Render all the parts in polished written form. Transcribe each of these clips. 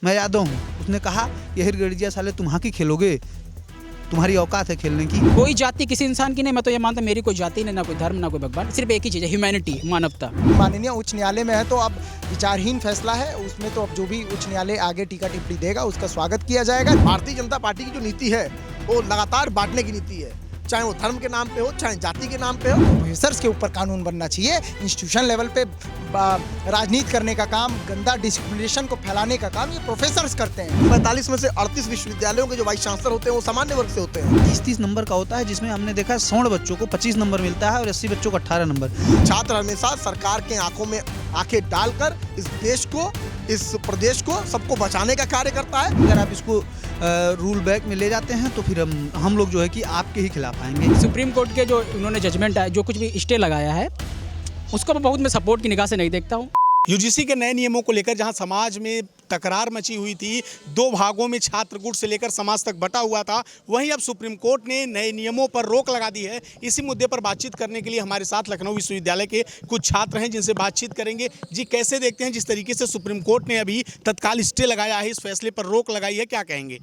मैं यादव हूँ, उसने कहा ये हिरगड़िया साले तुम हॉकी खेलोगे, तुम्हारी औकात है खेलने की। कोई जाति किसी इंसान की नहीं। मैं तो ये मानता मेरी कोई जाति नहीं, ना कोई धर्म, ना कोई भगवान। सिर्फ एक ही चीज़ है, ह्यूमैनिटी, मानवता। माननीय उच्च न्यायालय में है तो अब विचारहीन फैसला है, उसमें तो अब जो भी उच्च न्यायालय आगे टीका टिप्पणी देगा उसका स्वागत किया जाएगा। भारतीय जनता पार्टी की जो नीति है वो लगातार बांटने की नीति है, चाहे वो धर्म के नाम पे हो, चाहे जाति के नाम पे हो। प्रोफेसर्स के ऊपर कानून बनना चाहिए। इंस्टीट्यूशन लेवल पे राजनीति करने का काम, गंदा डिस्क्रिमिनेशन को फैलाने का काम ये प्रोफेसर्स करते हैं। 45 में से 38 विश्वविद्यालयों के जो वाइस चांसलर होते हैं वो सामान्य वर्ग से होते हैं। 30-30 नंबर का होता है, जिसमें हमने देखा 16 बच्चों को 25 नंबर मिलता है और 80 बच्चों को 18 नंबर। छात्र हमेशा सरकार के आंखों में आंखें डालकर इस देश को, इस प्रदेश को, सबको बचाने का कार्य करता है। अगर आप इसको रूल बैक में ले जाते हैं तो फिर हम लोग जो है कि आपके ही खिलाफ आएंगे। सुप्रीम कोर्ट के जो उन्होंने जजमेंट है, जो कुछ भी स्टे लगाया है, उसको मैं बहुत सपोर्ट की निगाह से नहीं देखता हूँ। यूजीसी के नए नियमों को लेकर जहां समाज में तकरार मची हुई थी, दो भागों में छात्र गुट से लेकर समाज तक बटा हुआ था, वहीं अब सुप्रीम कोर्ट ने नए नियमों पर रोक लगा दी है। इसी मुद्दे पर बातचीत करने के लिए हमारे साथ लखनऊ विश्वविद्यालय के कुछ छात्र हैं, जिनसे बातचीत करेंगे। जी, कैसे देखते हैं जिस तरीके से सुप्रीम कोर्ट ने अभी तत्काल स्टे लगाया है, इस फैसले पर रोक लगाई है, क्या कहेंगे?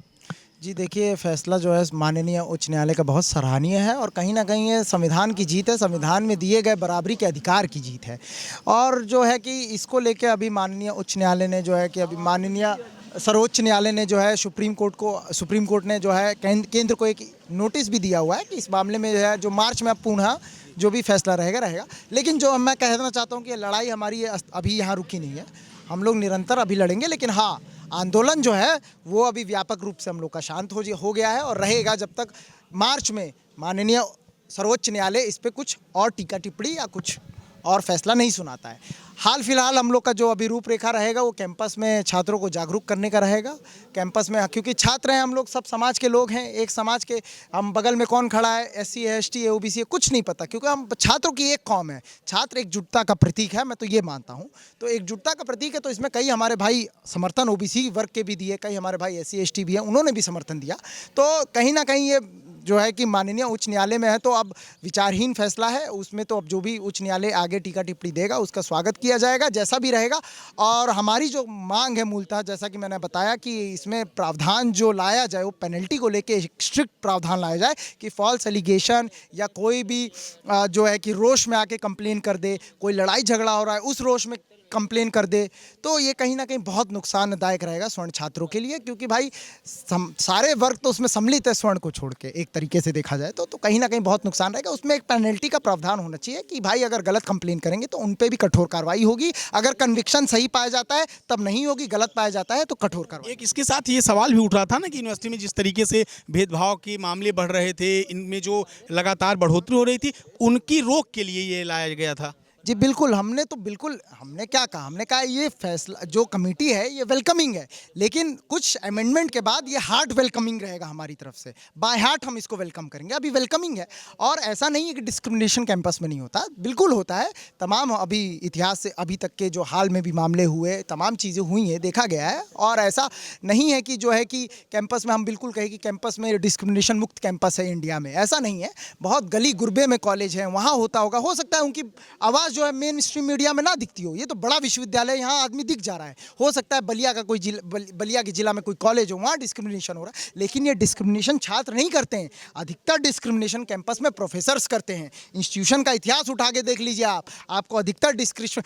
जी देखिए, फैसला जो है माननीय उच्च न्यायालय का बहुत सराहनीय है और कहीं ना कहीं ये संविधान की जीत है, संविधान में दिए गए बराबरी के अधिकार की जीत है। और जो है कि इसको लेके अभी माननीय उच्च न्यायालय ने जो है कि अभी माननीय सर्वोच्च न्यायालय ने जो है सुप्रीम कोर्ट ने जो है केंद्र को एक नोटिस भी दिया हुआ है कि इस मामले में जो है जो मार्च में अब पुनः जो भी फैसला रहेगा। लेकिन जो मैं कहना चाहता हूँ कि लड़ाई हमारी अभी यहाँ रुकी नहीं है, हम लोग निरंतर अभी लड़ेंगे। लेकिन हाँ, आंदोलन जो है वो अभी व्यापक रूप से हम लोग का शांत हो गया है और रहेगा जब तक मार्च में माननीय सर्वोच्च न्यायालय इस पे कुछ और टीका टिप्पणी या कुछ और फैसला नहीं सुनाता है। हाल फिलहाल हम लोग का जो अभी रूपरेखा रहेगा वो कैंपस में छात्रों को जागरूक करने का रहेगा। कैंपस में, क्योंकि छात्र हैं हम लोग, सब समाज के लोग हैं, एक समाज के, हम बगल में कौन खड़ा है, SC है, ST है, OBC है, कुछ नहीं पता, क्योंकि हम छात्रों की एक कौम है। छात्र एकजुटता का प्रतीक है, मैं तो ये मानता हूँ। तो एकजुटता का प्रतीक है, तो इसमें कई हमारे भाई समर्थन OBC वर्ग के भी दिए, कई हमारे भाई SC ST भी हैं, उन्होंने भी समर्थन दिया। तो कहीं ना कहीं ये जो है कि माननीय उच्च न्यायालय में है तो अब विचारहीन फैसला है, उसमें तो अब जो भी उच्च न्यायालय आगे टीका टिप्पणी देगा उसका स्वागत किया जाएगा, जैसा भी रहेगा। और हमारी जो मांग है मूलतः, जैसा कि मैंने बताया कि इसमें प्रावधान जो लाया जाए वो पेनल्टी को लेके स्ट्रिक्ट प्रावधान लाया जाए कि फॉल्स एलिगेशन या कोई भी जो है कि रोष में आके कंप्लेन कर दे, कोई लड़ाई झगड़ा हो रहा है उस रोष में कंप्लेन कर दे, तो ये कहीं ना कहीं बहुत नुकसानदायक रहेगा स्वर्ण छात्रों के लिए। क्योंकि भाई सारे वर्ग तो उसमें सम्मिलित है, स्वर्ण को छोड़ के एक तरीके से देखा जाए तो कहीं ना कहीं बहुत नुकसान रहेगा। उसमें एक पेनल्टी का प्रावधान होना चाहिए कि भाई अगर गलत कंप्लेन करेंगे तो उन पे भी कठोर कार्रवाई होगी। अगर कन्विक्शन सही पाया जाता है तब नहीं होगी, गलत पाया जाता है तो कठोर कार्रवाई। एक इसके साथ ये सवाल भी उठ रहा था ना कि यूनिवर्सिटी में जिस तरीके से भेदभाव के मामले बढ़ रहे थे, इनमें जो लगातार बढ़ोतरी हो रही थी, उनकी रोक के लिए ये लाया गया था। जी बिल्कुल, हमने क्या कहा, हमने कहा ये फैसला जो कमेटी है ये वेलकमिंग है, लेकिन कुछ अमेंडमेंट के बाद ये हार्ड वेलकमिंग रहेगा हमारी तरफ से, बाय हार्ट हम इसको वेलकम करेंगे। अभी वेलकमिंग है और ऐसा नहीं है कि डिस्क्रिमिनेशन कैंपस में नहीं होता, बिल्कुल होता है। तमाम अभी इतिहास से अभी तक के जो हाल में भी मामले हुए, तमाम चीज़ें हुई हैं, देखा गया है। और ऐसा नहीं है कि जो है कि कैंपस में हम बिल्कुल कहें कि कैंपस में डिस्क्रिमिनेशन मुक्त कैंपस है इंडिया में, ऐसा नहीं है। बहुत गली गुरबे में कॉलेज है, वहाँ होता होगा, हो सकता है उनकी आवाज़ जो है मेन स्ट्रीम मीडिया में ना दिखती हो। ये तो बड़ा विश्वविद्यालय, यहाँ आदमी दिख जा रहा है। हो सकता है बलिया का कोई बलिया के जिला में कोई कॉलेज हो, वहाँ डिस्क्रिमिनेशन हो रहा है, लेकिन ये डिस्क्रिमिनेशन छात्र नहीं करते हैं। अधिकतर डिस्क्रिमिनेशन कैंपस में प्रोफेसर्स करते हैं। इंस्टीट्यूशन का इतिहास उठा के देख लीजिए आपको अधिकतर डिस्क्रिमिनेशन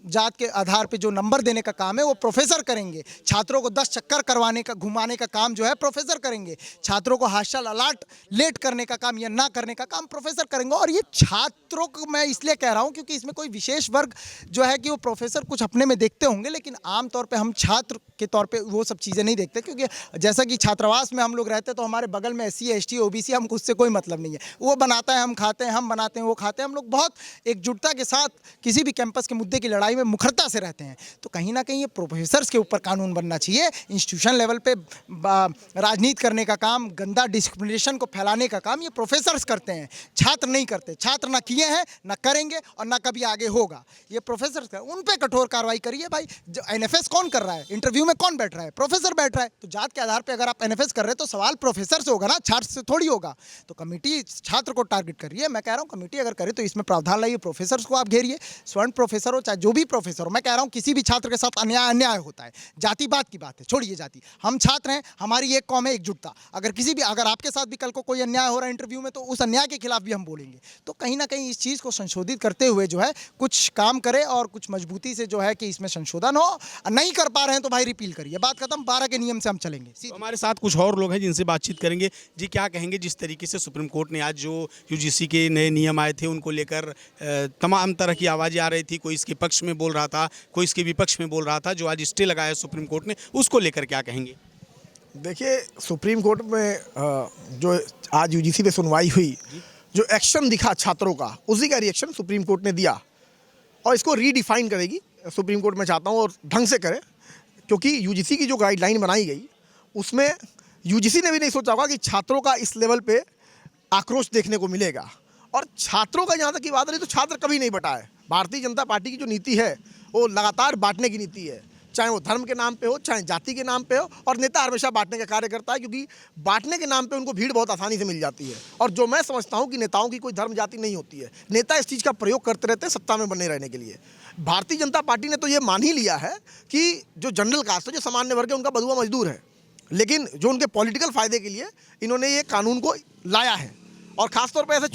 जात के आधार पे जो नंबर देने का काम है वो प्रोफेसर करेंगे। छात्रों को 10 चक्कर करवाने का, घुमाने का काम जो है प्रोफेसर करेंगे। छात्रों को हॉस्टल अलॉट लेट करने का काम या ना करने का काम प्रोफेसर करेंगे। और ये छात्रों को मैं इसलिए कह रहा हूँ क्योंकि इसमें कोई विशेष वर्ग जो है कि वो प्रोफेसर कुछ अपने में देखते होंगे, लेकिन आमतौर पर हम छात्र के तौर पर वो सब चीज़ें नहीं देखते। क्योंकि जैसा कि छात्रावास में हम लोग रहते तो हमारे बगल में SC ST OBC, हमको उससे कोई मतलब नहीं है। वो बनाता है हम खाते हैं, हम बनाते हैं वो खाते हैं। हम लोग बहुत एकजुटता के साथ किसी भी कैंपस के मुद्दे की लड़ाई में मुखरता से रहते हैं। तो कहीं ना कहीं ये प्रोफेसर्स के ऊपर कानून बनना चाहिए। इंस्टीट्यूशन लेवल पे राजनीति करने का काम, गंदा डिस्क्रिमिनेशन को फैलाने का काम ये प्रोफेसर्स करते हैं, छात्र नहीं करते। छात्र ना किए हैं, ना करेंगे और ना कभी आगे होगा। ये प्रोफेसर्स का, उन पे कठोर कार्रवाई करिए। भाई NFS कौन कर रहा है, इंटरव्यू में कौन बैठ रहा है, प्रोफेसर बैठ रहा है। तो जात के आधार पर अगर आप NFS कर रहे हैं तो सवाल प्रोफेसर से होगा ना, छात्र से थोड़ी होगा। तो कमेटी छात्र को टारगेट कर रही है। मैं कह रहा हूँ कमेटी अगर करे तो इसमें प्रावधान लाइए, प्रोफेसर्स को आप घेरिए, स्वर्ण प्रोफेसर हो चाहे जो भी प्रोफेसर हो, मैं कह रहा हूँ किसी भी छात्र के साथ अन्याय होता है। जाति बात की बात है, छोड़िए जाति, हम छात्र हैं, हमारी एक कौम है, एकजुटता। अगर आपके साथ भी कल को कोई अन्याय हो रहा है इंटरव्यू में, तो उस अन्याय के खिलाफ भी हम बोलेंगे। तो कहीं ना कहीं इस चीज़ को संशोधित करते हुए जो है कुछ काम करे और कुछ मजबूती से जो है कि इसमें संशोधन हो। नहीं कर पा रहे हैं तो भाई रिपील करिए, बात खत्म, 12 के नियम से हम चलेंगे। तो हमारे साथ कुछ और लोग हैं जिनसे बातचीत करेंगे। जी, क्या कहेंगे जिस तरीके से सुप्रीम कोर्ट ने आज जो यूजीसी के नए नियम आए थे उनको लेकर तमाम तरह की आवाज़ें आ रही थी, कोई इसके पक्ष में बोल रहा था, कोई इसके विपक्ष में बोल रहा था, जो आज स्टे लगाया सुप्रीम कोर्ट ने, उसको लेकर क्या कहेंगे? देखिए, सुप्रीम कोर्ट में जो आज यूजीसी पे सुनवाई हुई, जो एक्शन दिखा छात्रों का, उसी का रिएक्शन सुप्रीम कोर्ट ने दिया और इसको रीडिफाइन करेगी सुप्रीम कोर्ट। मैं चाहता हूँ और ढंग से करे, क्योंकि यूजीसी की जो गाइडलाइन बनाई गई उसमें यूजीसी ने भी नहीं सोचा होगा कि छात्रों का इस लेवल पे आक्रोश देखने को मिलेगा। और छात्रों का जहाँ तक की बात रही, तो छात्र कभी नहीं बटा है। भारतीय जनता पार्टी की जो नीति है वो लगातार बांटने की नीति है, चाहे वो धर्म के नाम पे हो, चाहे जाति के नाम पे हो, और नेता हमेशा बांटने का कार्य करता है, क्योंकि बांटने के नाम पे उनको भीड़ बहुत आसानी से मिल जाती है। और जो मैं समझता हूँ कि नेताओं की कोई धर्म जाति नहीं होती है, नेता इस चीज़ का प्रयोग करते रहते हैं सत्ता में बने रहने के लिए। भारतीय जनता पार्टी ने तो ये मान ही लिया है कि जो जनरल कास्ट है, जो सामान्य वर्ग है, उनका बधुआ मजदूर है, लेकिन जो उनके पॉलिटिकल फ़ायदे के लिए इन्होंने ये कानून को लाया है। और ख़ासतौर पे ऐसे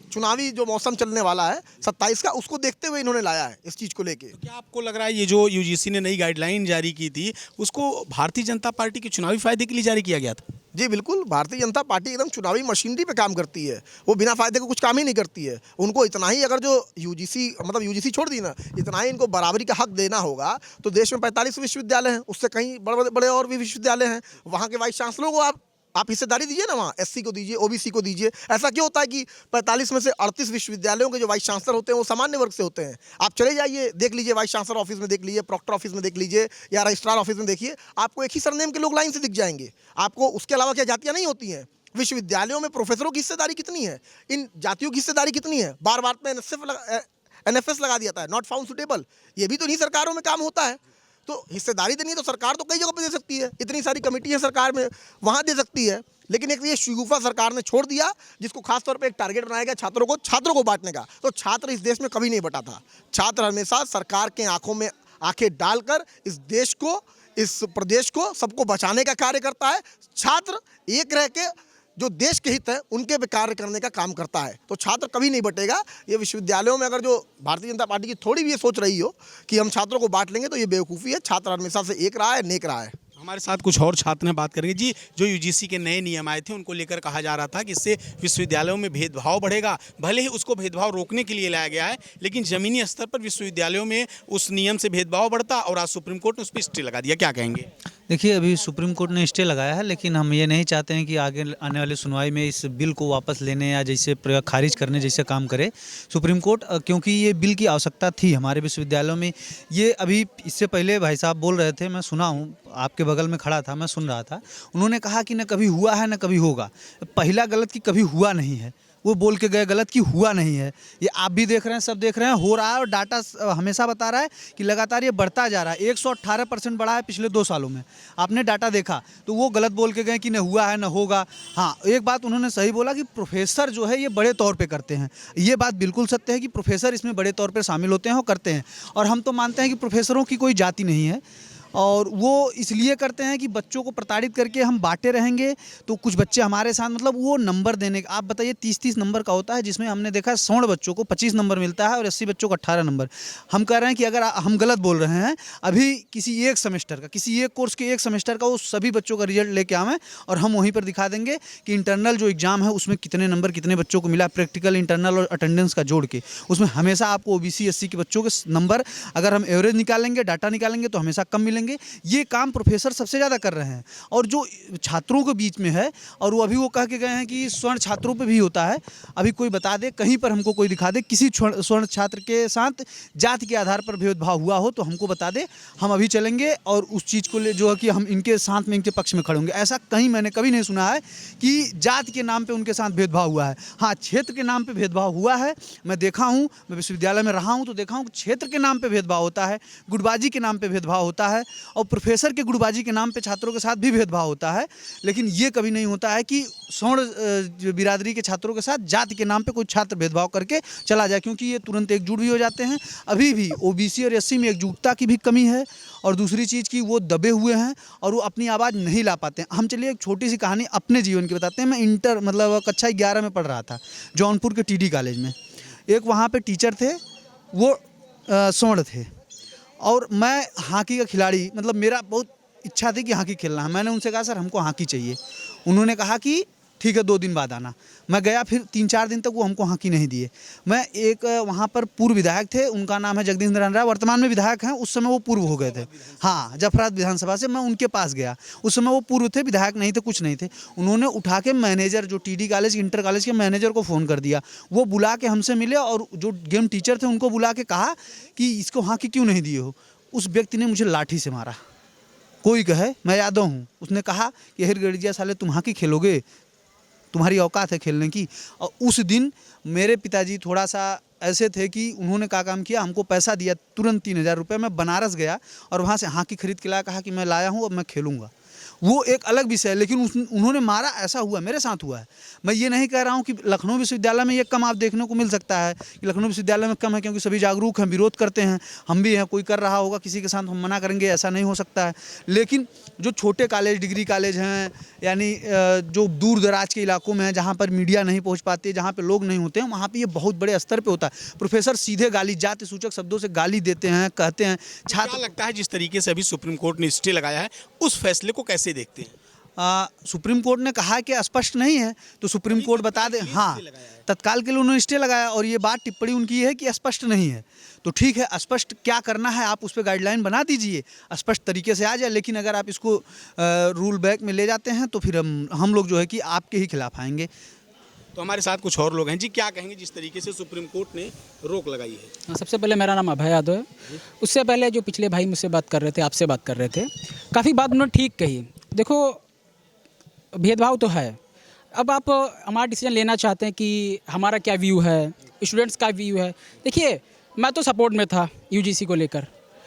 चुनावी जो मौसम चलने वाला है 27 का, उसको देखते हुए इन्होंने लाया है इस चीज़ को लेके। क्या आपको लग रहा है ये जो यूजीसी ने नई गाइडलाइन जारी की थी, उसको भारतीय जनता पार्टी के चुनावी फायदे के लिए जारी किया गया था? जी बिल्कुल, भारतीय जनता पार्टी एकदम चुनावी मशीनरी पे काम करती है, वो बिना फायदे को कुछ काम ही नहीं करती है। उनको इतना ही, अगर जो यूजीसी छोड़ दी ना, इतना ही इनको बराबरी का हक देना होगा, तो देश में 45 विश्वविद्यालय हैं, उससे कहीं बड़े बड़े और भी विश्वविद्यालय हैं, वहाँ के वाइस चांसलरों को आप हिस्सेदारी दीजिए ना, वहाँ एससी को दीजिए, ओबीसी को दीजिए। ऐसा क्यों होता है कि 45 में से 38 विश्वविद्यालयों के जो वाइस चांसलर होते हैं वो सामान्य वर्ग से होते हैं? आप चले जाइए, देख लीजिए, वाइस चांसलर ऑफिस में देख लीजिए, प्रॉक्टर ऑफिस में देख लीजिए, या रजिस्ट्रार ऑफिस में देखिए, आपको एक ही सरनेम के लोग लाइन से दिख जाएंगे। आपको उसके अलावा क्या जातियाँ नहीं होती हैं? विश्वविद्यालयों में प्रोफेसरों की हिस्सेदारी कितनी है, इन जातियों की हिस्सेदारी कितनी है? बार बार में NFS लगा दिया था, नॉट फाउंड सुटेबल। ये भी तो नहीं सरकारों में काम होता है। तो हिस्सेदारी देनी है तो सरकार तो कई जगह पे दे सकती है, इतनी सारी कमेटी है सरकार में, वहाँ दे सकती है। लेकिन एक ये शगुफा सरकार ने छोड़ दिया, जिसको खासतौर पे एक टारगेट बनाया गया छात्रों को बांटने का। तो छात्र इस देश में कभी नहीं बटा था। छात्र हमेशा सरकार के आंखों में आंखें डालकर इस देश को, इस प्रदेश को, सबको बचाने का कार्य करता है। छात्र एक रह के जो देश के हित है उनके पे कार्य करने का काम करता है। तो छात्र कभी नहीं बटेगा। ये विश्वविद्यालयों में अगर जो भारतीय जनता पार्टी की थोड़ी भी ये सोच रही हो कि हम छात्रों को बांट लेंगे, तो ये बेवकूफ़ी है। छात्र हमेशा से एक रहा है, नेक रहा है। हमारे साथ कुछ और छात्र हैं, बात करेंगे। जी, जो यूजीसी के नए नियम आए थे उनको लेकर कहा जा रहा था कि इससे विश्वविद्यालयों में भेदभाव बढ़ेगा। भले ही उसको भेदभाव रोकने के लिए लाया गया है, लेकिन ज़मीनी स्तर पर विश्वविद्यालयों में उस नियम से भेदभाव बढ़ता, और आज सुप्रीम कोर्ट ने उस पर स्टे लगा दिया। क्या कहेंगे? देखिए, अभी सुप्रीम कोर्ट ने स्टे लगाया है, लेकिन हम ये नहीं चाहते हैं कि आगे आने वाली सुनवाई में इस बिल को वापस लेने या जैसे खारिज करने जैसे काम करे सुप्रीम कोर्ट, क्योंकि ये बिल की आवश्यकता थी हमारे विश्वविद्यालयों में। ये अभी इससे पहले भाई साहब बोल रहे थे, मैं सुना हूँ, आपके बगल में खड़ा था, मैं सुन रहा था। उन्होंने कहा कि न कभी हुआ है न कभी होगा। पहला गलत कि कभी हुआ नहीं है, वो बोल के गए गलत कि हुआ नहीं है। ये आप भी देख रहे हैं, सब देख रहे हैं, हो रहा है। और डाटा हमेशा बता रहा है कि लगातार ये बढ़ता जा रहा है। 118% बढ़ा है पिछले 2 सालों में। आपने डाटा देखा, तो वो गलत बोल के गए कि न हुआ है न होगा। हाँ, एक बात उन्होंने सही बोला कि प्रोफेसर जो है ये बड़े तौर पे करते हैं। ये बात बिल्कुल सत्य है कि प्रोफेसर इसमें बड़े तौर पर शामिल होते हैं और करते हैं। और हम तो मानते हैं कि प्रोफेसरों की कोई जाति नहीं है, और वो इसलिए करते हैं कि बच्चों को प्रताड़ित करके हम बांटे रहेंगे तो कुछ बच्चे हमारे साथ, मतलब वो नंबर देने का, आप बताइए 30-30 नंबर का होता है, जिसमें हमने देखा है 100 बच्चों को 25 नंबर मिलता है और 80 बच्चों को 18 नंबर। हम कह रहे हैं कि अगर हम गलत बोल रहे हैं, अभी किसी एक सेमेस्टर का, किसी एक कोर्स के एक सेमेस्टर का वो सभी बच्चों का रिजल्ट लेके आवें और हम वहीं पर दिखा देंगे कि इंटरनल जो एग्ज़ाम है उसमें कितने नंबर कितने बच्चों को मिला, प्रैक्टिकल, इंटरनल और अटेंडेंस का जोड़ के। उसमें हमेशा आपको OBC SC के बच्चों के नंबर, अगर हम एवरेज निकालेंगे, डाटा निकालेंगे, तो हमेशा कम मिलेंगे। ये काम प्रोफेसर सबसे ज़्यादा कर रहे हैं। और जो छात्रों के बीच में है, और वो अभी वो कह के गए हैं कि स्वर्ण छात्रों पे भी होता है। अभी कोई बता दे, कहीं पर हमको कोई दिखा दे किसी स्वर्ण छात्र के साथ जाति के आधार पर भेदभाव हुआ हो तो हमको बता दे, हम अभी चलेंगे और उस चीज़ को ले जो है कि हम इनके साथ में, इनके पक्ष में खड़े होंगे। ऐसा कहीं मैंने कभी नहीं सुना है कि जाति के नाम पर उनके साथ भेदभाव हुआ है। हाँ, क्षेत्र के नाम पर भेदभाव हुआ है। मैं देखा हूँ, मैं विश्वविद्यालय में रहा हूँ तो देखा हूँ क्षेत्र के नाम पर भेदभाव होता है, गुटबाजी के नाम पर भेदभाव होता है। और प्रोफेसर के गुटबाजी के नाम पे छात्रों के साथ भी भेदभाव होता है, लेकिन ये कभी नहीं होता है कि सवर्ण बिरादरी के छात्रों के साथ जाति के नाम पे कोई छात्र भेदभाव करके चला जाए, क्योंकि ये तुरंत एकजुट भी हो जाते हैं। अभी भी ओबीसी और एससी में एकजुटता की भी कमी है, और दूसरी चीज़ की वो दबे हुए हैं और वो अपनी आवाज़ नहीं ला पाते हैं। हम चलिए एक छोटी सी कहानी अपने जीवन की बताते हैं। मैं मतलब कक्षा 11 में पढ़ रहा था जौनपुर के टीडी कॉलेज में। एक वहाँ पे टीचर थे, वो स्वर्ण थे, और मैं हॉकी का खिलाड़ी, मतलब मेरा बहुत इच्छा थी कि हॉकी खेलना है। मैंने उनसे कहा सर हमको हॉकी चाहिए। उन्होंने कहा कि ठीक है 2 दिन बाद आना। मैं गया, फिर 3-4 दिन तक वो हमको हॉकी नहीं दिए। मैं एक वहाँ पर पूर्व विधायक थे, उनका नाम है जगदीश नारायण राय, वर्तमान में विधायक हैं, उस समय वो पूर्व हो गए थे। हाँ, जफराबाद विधानसभा से मैं उनके पास गया। उस समय वो पूर्व थे, विधायक नहीं थे, कुछ नहीं थे। उन्होंने उठा के मैनेजर, जो टीडी कॉलेज इंटर कॉलेज के मैनेजर को फ़ोन कर दिया। वो बुला के हमसे मिले और जो गेम टीचर थे उनको बुला के कहा कि इसको हॉकी क्यों नहीं दिए हो। उस व्यक्ति ने मुझे लाठी से मारा। कोई कहे मैं यादव हूँ, उसने कहा कि हिर गड़िया साले तुम हॉकी खेलोगे, तुम्हारी औकात है खेलने की। और उस दिन मेरे पिताजी थोड़ा सा ऐसे थे कि उन्होंने क्या काम किया, हमको पैसा दिया तुरंत 3000 रुपये। मैं बनारस गया और वहाँ से हॉकी खरीद के लाया, कहा कि मैं लाया हूँ, अब मैं खेलूँगा। वो एक अलग विषय है, लेकिन उन्होंने मारा, ऐसा हुआ, मेरे साथ हुआ है। मैं ये नहीं कह रहा हूँ कि लखनऊ विश्वविद्यालय में ये कम आप देखने को मिल सकता है कि लखनऊ विश्वविद्यालय में कम है, क्योंकि सभी जागरूक हैं, विरोध करते हैं, हम भी हैं। कोई कर रहा होगा किसी के साथ हम मना करेंगे, ऐसा नहीं हो सकता है। लेकिन जो छोटे कॉलेज, डिग्री कॉलेज हैं, यानी जो दूर दराज के इलाकों में हैं, जहाँ पर मीडिया नहीं पहुँच पाती है, जहाँ पर लोग नहीं होते हैं, वहाँ पर ये बहुत बड़े स्तर पर होता है। प्रोफेसर सीधे गाली, जाति सूचक शब्दों से गाली देते हैं, कहते हैं। क्या लगता है जिस तरीके से अभी सुप्रीम कोर्ट ने स्टे लगाया है, उस फैसले को कैसे देखते हैं? सुप्रीम कोर्ट ने कहा कि स्पष्ट नहीं है, तो सुप्रीम कोर्ट बता दे। हाँ, तत्काल के लिए उन्होंने स्टे लगाया, और ये बात टिप्पणी उनकी है कि स्पष्ट नहीं है। तो ठीक है, स्पष्ट क्या करना है आप उस पर गाइडलाइन बना दीजिए, स्पष्ट तरीके से आ जाए। लेकिन अगर आप इसको रूल बैक में ले जाते हैं तो फिर हम लोग जो है कि आपके ही खिलाफ आएंगे। तो हमारे साथ कुछ और लोग हैं जी, क्या कहेंगे जिस तरीके से सुप्रीम कोर्ट ने रोक लगाई है? सबसे पहले मेरा नाम अभय यादव है। उससे पहले जो पिछले भाई मुझसे बात कर रहे थे, आपसे बात कर रहे थे, काफ़ी बात उन्होंने ठीक कही। देखो, भेदभाव तो है। अब आप हमारा डिसीजन लेना चाहते हैं कि हमारा क्या व्यू है, स्टूडेंट्स का व्यू है। देखिए, मैं तो सपोर्ट में था यूजीसी को लेकर,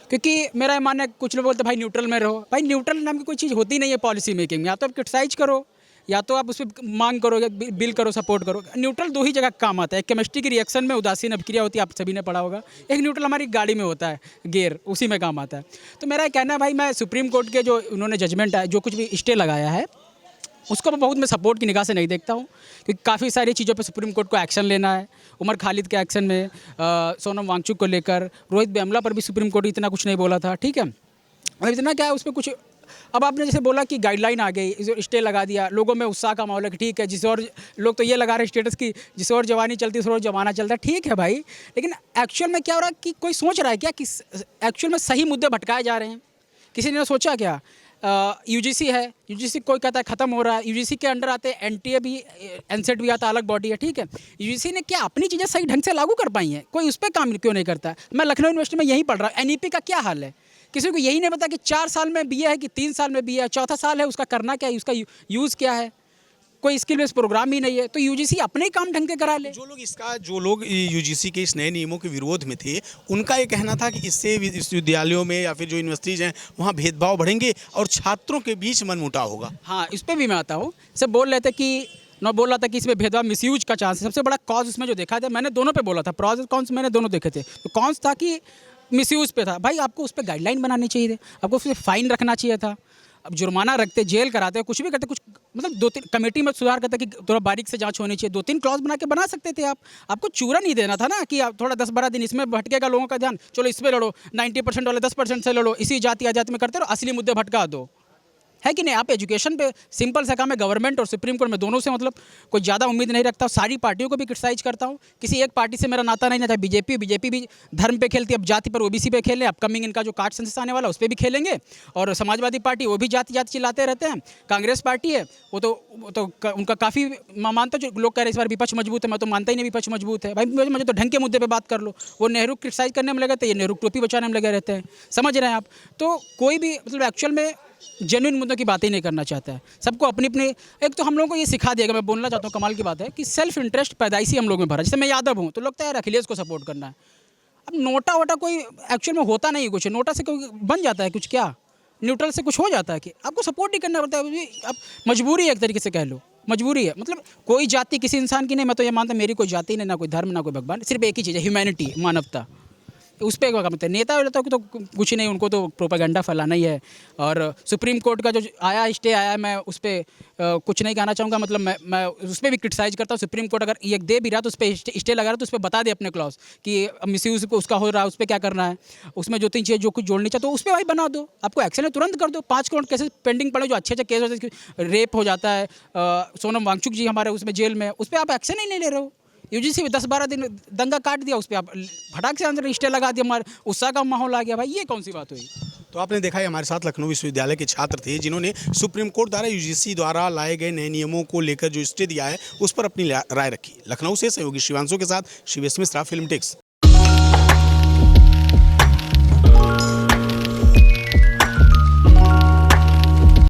क्योंकि मेरा ये मानना है, कुछ लोग बोलते हैं भाई न्यूट्रल में रहो। भाई न्यूट्रल नाम की कोई चीज़ होती नहीं है पॉलिसी मेकिंग में। या तो आप क्रिटिसाइज करो, या तो आप उस पर मांग करो, या बिल करो, सपोर्ट करो। न्यूट्रल 2 ही जगह काम आता है। केमिस्ट्री की रिएक्शन में उदासीन अभिक्रिया होती है, आप सभी ने पढ़ा होगा। एक न्यूट्रल हमारी गाड़ी में होता है, गियर, उसी में काम आता है। तो मेरा कहना है भाई, मैं सुप्रीम कोर्ट के जो उन्होंने जजमेंट है, जो कुछ भी स्टे लगाया है, उसको मैं बहुत सपोर्ट की निगाह से नहीं देखता हूँ, क्योंकि काफ़ी सारी चीज़ों पे सुप्रीम कोर्ट को एक्शन लेना है। उमर खालिद के एक्शन में, सोनम वांगचुक को लेकर, रोहित वेमुला पर भी सुप्रीम कोर्ट इतना कुछ नहीं बोला था, ठीक है। और इतना क्या है उसमें कुछ, अब आपने जैसे बोला कि गाइडलाइन आ गई, स्टे लगा दिया, लोगों में उत्साह का माहौल है कि ठीक है, जिस और लोग तो ये लगा रहे स्टेटस की जिस और जवानी चलती है उस और जमाना चलता है, ठीक है भाई। लेकिन एक्चुअल में क्या हो रहा है कि कोई सोच रहा है क्या कि एक्चुअल में सही मुद्दे भटकाए जा रहे हैं? किसी ने सोचा क्या? यूजीसी है, यूजीसी कोई कहता है ख़त्म हो रहा है, यूजीसी के अंडर आते हैं एनटीए भी, एनसेट भी आता है, अलग बॉडी है, ठीक है। यूजीसी ने क्या अपनी चीज़ें सही ढंग से लागू कर पाई हैं? कोई उस पर काम क्यों नहीं करता? मैं लखनऊ यूनिवर्सिटी में यहीं पढ़ रहा हूँ, एनईपी का क्या हाल है? किसी को यही नहीं पता कि 4 साल में बीए है कि 3 साल में बीए है, चौथा साल है, उसका करना क्या है, उसका यूज़ क्या है? कोई स्किल बेस्ड प्रोग्राम ही नहीं है। तो यूजीसी अपने ही काम ढंग के करा ले। जो लोग यूजीसी के इस नए नियमों के विरोध में थे, उनका ये कहना था कि इससे विश्वविद्यालयों में या फिर जो यूनिवर्सिटीज़ हैं वहाँ भेदभाव बढ़ेंगे और छात्रों के बीच मनमुटाव होगा। हाँ, इस पर भी मैं आता हूँ। सब बोल रहे थे कि मैं बोल रहा था कि इसमें भेदभाव, मिसयूज का चांस है। सबसे बड़ा कॉज उसमें जो देखा था, मैंने दोनों पे बोला था, प्रॉज और कॉन्स मैंने दोनों देखे थे। तो कॉन्स था कि मिसयूज पे था। भाई आपको उस पर गाइडलाइन बनानी चाहिए थी, आपको उस पर फाइन रखना चाहिए था। अब जुर्माना रखते, जेल कराते, कुछ भी करते, कुछ मतलब 2-3 कमेटी में सुधार करते कि थोड़ा बारीक से जांच होनी चाहिए, 2-3 क्लॉज बना के बना सकते थे आप। आपको चूरा नहीं देना था ना कि आप थोड़ा 10-12 दिन इसमें भटकेगा लोगों का ध्यान, चलो इस पर लड़ो, 90% वाले 10% से लड़ो, इसी जाति आजाति में करते रहो, असली मुद्दे भटका दो, है कि नहीं? आप एजुकेशन पे सिंपल सा काम है, गवर्नमेंट और सुप्रीम कोर्ट में दोनों से मतलब कोई ज़्यादा उम्मीद नहीं रखता। सारी पार्टियों को भी क्रिटिसाइज करता हूँ, किसी एक पार्टी से मेरा नाता नहीं था। बीजेपी भी धर्म पे खेलती है, अब जाति पर ओबीसी पे खेल रहे हैं। अपकमिंग इनका जो कार्ड सेंसस आने वाला उस पर भी खेलेंगे। और समाजवादी पार्टी वो भी जाति चिल्लाते रहते हैं। कांग्रेस पार्टी है वो तो उनका काफ़ी मानता, जो लोग कह रहे हैं इस बार विपक्ष मजबूत है, मैं तो मानता ही नहीं विपक्ष मजबूत है। भाई मुझे तो ढंग के मुद्दे पर बात कर लो। वो नेहरू क्रिटिसाइज करने में लगे थे, ये नेहरू टोपी बचाने में लगे रहते हैं, समझ रहे हैं आप? तो कोई भी मतलब एक्चुअल में जेन्युइन मुद्दों की बात ही नहीं करना चाहता है। सबको अपनी अपनी, एक तो हम लोगों को ये सिखा दिया, मैं बोलना चाहता हूँ, कमाल की बात है कि सेल्फ इंटरेस्ट पैदाइशी हम लोग में भरा। जैसे मैं यादव हूँ तो लगता है यार अखिलेश को सपोर्ट करना है। अब नोटा वोटा कोई एक्चुअल में होता नहीं है कुछ, नोटा से कोई बन जाता है कुछ क्या? न्यूट्रल से कुछ हो जाता है कि आपको सपोर्ट ही करना पड़ता है। अभी आप मजबूरी है, एक तरीके से कह लो मजबूरी है। मतलब कोई जाति किसी इंसान की नहीं, मैं तो ये मानता हूँ मेरी कोई जाति नहीं, ना कोई धर्म, ना कोई भगवान, सिर्फ एक ही चीज़ है, ह्यूमैनिटी, मानवता। उस पर क्या कहते हैं, नेता वेता को तो कुछ नहीं, उनको तो प्रोपेगेंडा फैलाना ही है। और सुप्रीम कोर्ट का जो आया स्टे आया, मैं उस पर कुछ नहीं कहना चाहूँगा। मतलब मैं उस पर भी क्रिटिसाइज करता हूँ। सुप्रीम कोर्ट अगर ये दे भी रहा तो उस पर स्टे लगा रहा तो उस पर बता दे अपने क्लॉज कि मिसयूज़ उसका हो रहा है, उस पर क्या करना है, उसमें जो 3 चीज़ें जो कुछ जोड़नी चाहिए तो उस पर भाई बना दो। आपको एक्शन है तुरंत कर दो। 5 करोड़ केसेस पेंडिंग पड़े जो अच्छे अच्छे केस होते हैं, रेप हो जाता है, सोनम वांगचुक जी हमारे उसमें जेल में, उस पर आप एक्शन ही नहीं ले रहे हो। यूजीसी में 10-12 दिन दंगा काट दिया, उस पर आप फटाक से अंदर स्टे लगा दिया, हमारे उत्साह का माहौल आ गया। भाई ये कौन सी बात हुई? तो आपने देखा है हमारे साथ लखनऊ विश्वविद्यालय के छात्र थे जिन्होंने सुप्रीम कोर्ट द्वारा यूजीसी द्वारा लाए गए नए नियमों को लेकर जो स्टे दिया है उस पर अपनी राय रखी। लखनऊ से सहयोगी शिवांशु के साथ शिवेश मिश्रा, फिल्म टेक्स।